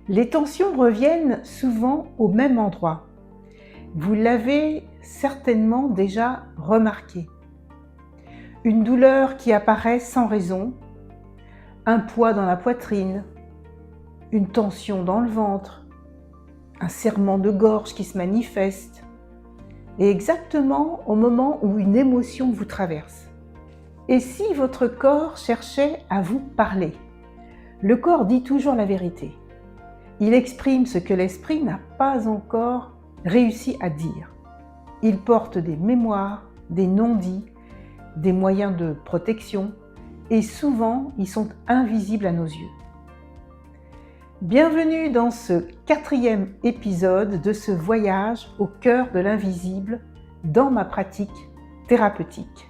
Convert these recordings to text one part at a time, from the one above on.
Les tensions reviennent souvent au même endroit. Vous l'avez certainement déjà remarqué. Une douleur qui apparaît sans raison, un poids dans la poitrine, une tension dans le ventre, un serrement de gorge qui se manifeste, et exactement au moment où une émotion vous traverse. Et si votre corps cherchait à vous parler? Le corps dit toujours la vérité. Il exprime ce que l'esprit n'a pas encore réussi à dire. Il porte des mémoires, des non-dits, des moyens de protection, et souvent ils sont invisibles à nos yeux. Bienvenue dans ce 4e épisode de ce voyage au cœur de l'invisible dans ma pratique thérapeutique.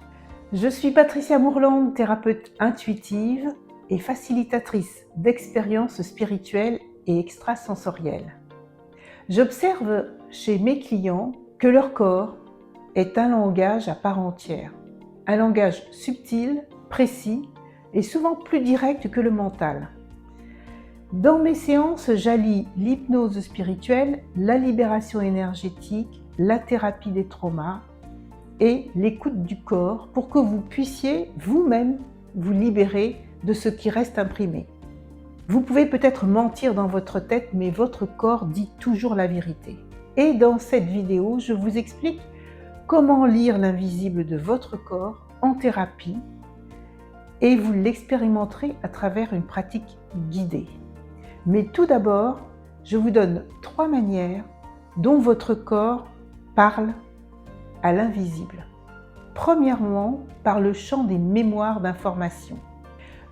Je suis Patricia Mourlande, thérapeute intuitive et facilitatrice d'expériences spirituelles et extrasensorielles. J'observe chez mes clients que leur corps est un langage à part entière, un langage subtil, précis et souvent plus direct que le mental. Dans mes séances, j'allie l'hypnose spirituelle, la libération énergétique, la thérapie des traumas et l'écoute du corps pour que vous puissiez vous-même vous libérer de ce qui reste imprimé. Vous pouvez peut-être mentir dans votre tête, mais votre corps dit toujours la vérité. Et dans cette vidéo, je vous explique comment lire l'invisible de votre corps en thérapie et vous l'expérimenterez à travers une pratique guidée. Mais tout d'abord, je vous donne 3 manières dont votre corps parle à l'invisible. Premièrement, par le champ des mémoires d'information.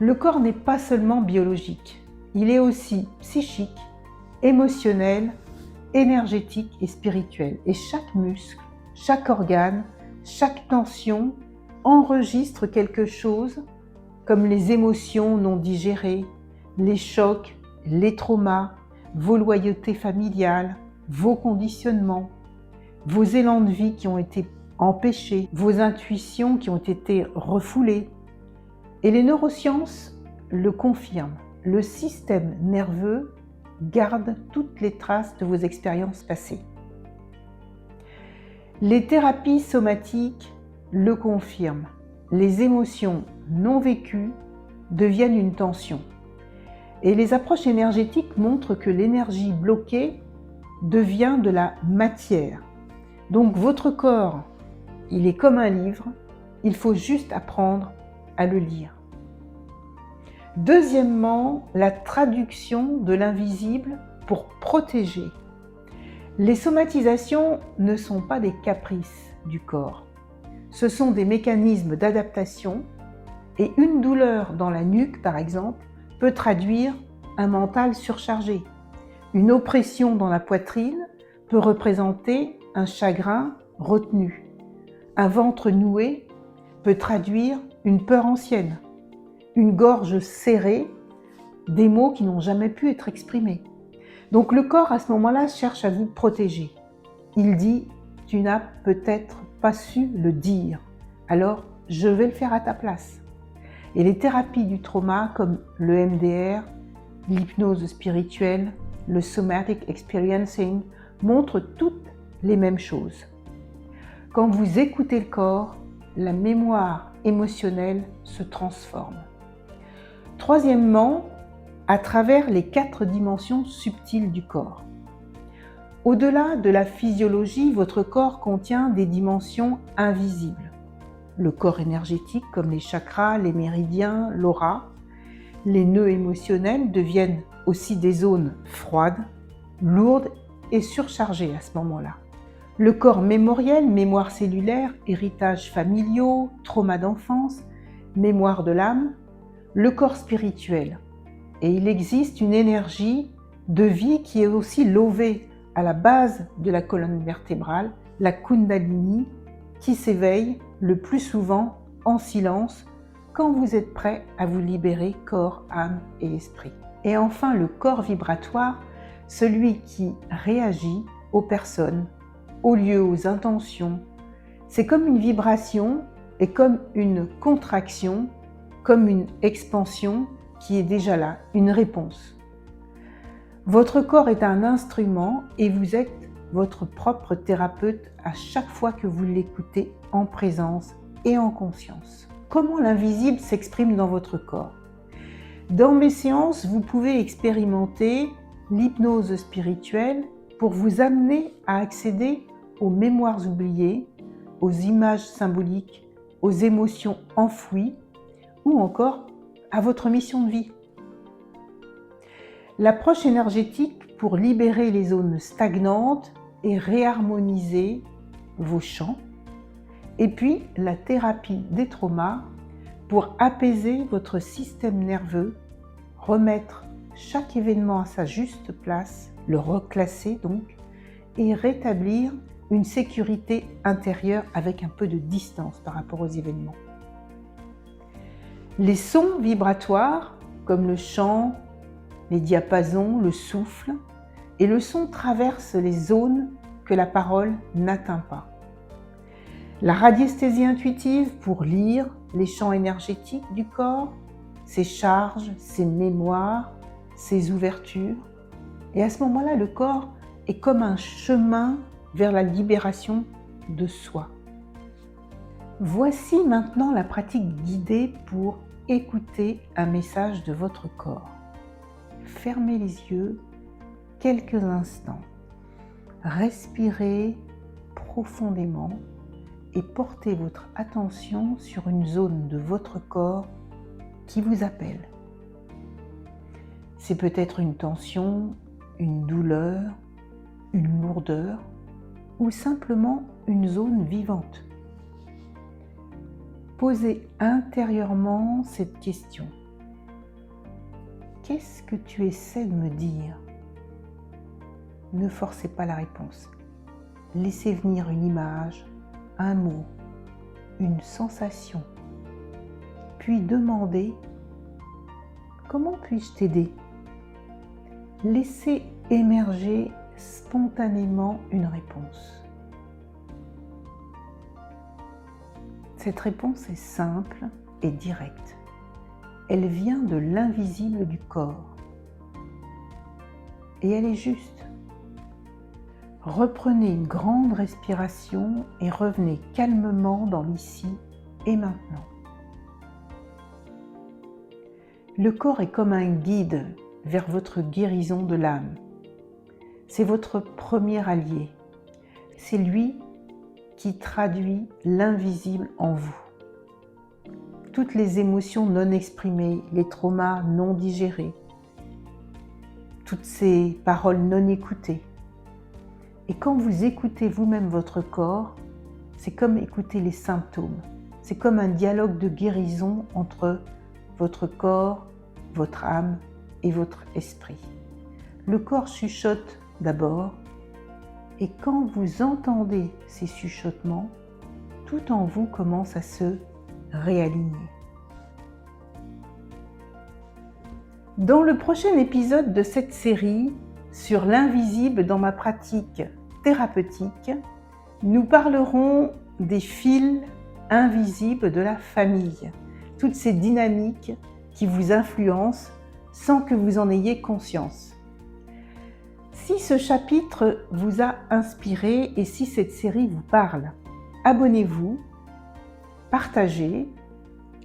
Le corps n'est pas seulement biologique, il est aussi psychique, émotionnel, énergétique et spirituel. Et chaque muscle, chaque organe, chaque tension enregistre quelque chose comme les émotions non digérées, les chocs, les traumas, vos loyautés familiales, vos conditionnements, vos élans de vie qui ont été empêchés, vos intuitions qui ont été refoulées. Et les neurosciences le confirment. Le système nerveux garde toutes les traces de vos expériences passées. Les thérapies somatiques le confirment. Les émotions non vécues deviennent une tension. Et les approches énergétiques montrent que l'énergie bloquée devient de la matière. Donc votre corps, il est comme un livre, il faut juste apprendre à le lire. Deuxièmement, la traduction de l'invisible pour protéger. Les somatisations ne sont pas des caprices du corps. Ce sont des mécanismes d'adaptation et une douleur dans la nuque, par exemple, peut traduire un mental surchargé. Une oppression dans la poitrine peut représenter un chagrin retenu. Un ventre noué peut traduire une peur ancienne. Une gorge serrée, des mots qui n'ont jamais pu être exprimés. Donc le corps, à ce moment-là, cherche à vous protéger. Il dit, tu n'as peut-être pas su le dire, alors je vais le faire à ta place. Et les thérapies du trauma, comme le MDR, l'hypnose spirituelle, le somatic experiencing, montrent toutes les mêmes choses. Quand vous écoutez le corps, la mémoire émotionnelle se transforme. Troisièmement, à travers les 4 dimensions subtiles du corps. Au-delà de la physiologie, votre corps contient des dimensions invisibles. Le corps énergétique, comme les chakras, les méridiens, l'aura. Les nœuds émotionnels deviennent aussi des zones froides, lourdes et surchargées à ce moment-là. Le corps mémoriel, mémoire cellulaire, héritages familiaux, traumas d'enfance, mémoire de l'âme. Le corps spirituel. Et il existe une énergie de vie qui est aussi levée à la base de la colonne vertébrale, la Kundalini, qui s'éveille le plus souvent en silence quand vous êtes prêt à vous libérer corps, âme et esprit. Et enfin, le corps vibratoire, celui qui réagit aux personnes, aux lieux, aux intentions. C'est comme une vibration et comme une contraction, comme une expansion qui est déjà là, une réponse. Votre corps est un instrument et vous êtes votre propre thérapeute à chaque fois que vous l'écoutez en présence et en conscience. Comment l'invisible s'exprime dans votre corps? Dans mes séances, vous pouvez expérimenter l'hypnose spirituelle pour vous amener à accéder aux mémoires oubliées, aux images symboliques, aux émotions enfouies ou encore à votre mission de vie. L'approche énergétique pour libérer les zones stagnantes et réharmoniser vos champs. Et puis la thérapie des traumas pour apaiser votre système nerveux, remettre chaque événement à sa juste place, le reclasser donc, et rétablir une sécurité intérieure avec un peu de distance par rapport aux événements. Les sons vibratoires, comme le chant, les diapasons, le souffle, et le son traverse les zones que la parole n'atteint pas. La radiesthésie intuitive pour lire les champs énergétiques du corps, ses charges, ses mémoires, ses ouvertures. Et à ce moment-là, le corps est comme un chemin vers la libération de soi. Voici maintenant la pratique guidée pour écouter un message de votre corps. Fermez les yeux quelques instants. Respirez profondément et portez votre attention sur une zone de votre corps qui vous appelle. C'est peut-être une tension, une douleur, une lourdeur ou simplement une zone vivante. Posez intérieurement cette question. Qu'est-ce que tu essaies de me dire? Ne forcez pas la réponse. Laissez venir une image, un mot, une sensation. Puis demandez « Comment puis-je t'aider ?» Laissez émerger spontanément une réponse. Cette réponse est simple et directe. Elle vient de l'invisible du corps. Et elle est juste. Reprenez une grande respiration et revenez calmement dans l'ici et maintenant. Le corps est comme un guide vers votre guérison de l'âme. C'est votre premier allié. C'est lui qui traduit l'invisible en vous. Toutes les émotions non exprimées, les traumas non digérés, toutes ces paroles non écoutées. Et quand vous écoutez vous-même votre corps, c'est comme écouter les symptômes. C'est comme un dialogue de guérison entre votre corps, votre âme et votre esprit. Le corps chuchote d'abord, et quand vous entendez ces chuchotements, tout en vous commence à se réaligner. Dans le prochain épisode de cette série sur l'invisible dans ma pratique thérapeutique, nous parlerons des fils invisibles de la famille, toutes ces dynamiques qui vous influencent sans que vous en ayez conscience. Si ce chapitre vous a inspiré et si cette série vous parle, abonnez-vous, partagez,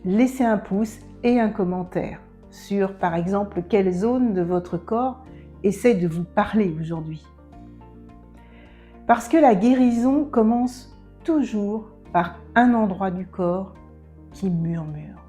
laissez un pouce et un commentaire sur, par exemple, quelle zone de votre corps essaie de vous parler aujourd'hui. Parce que la guérison commence toujours par un endroit du corps qui murmure.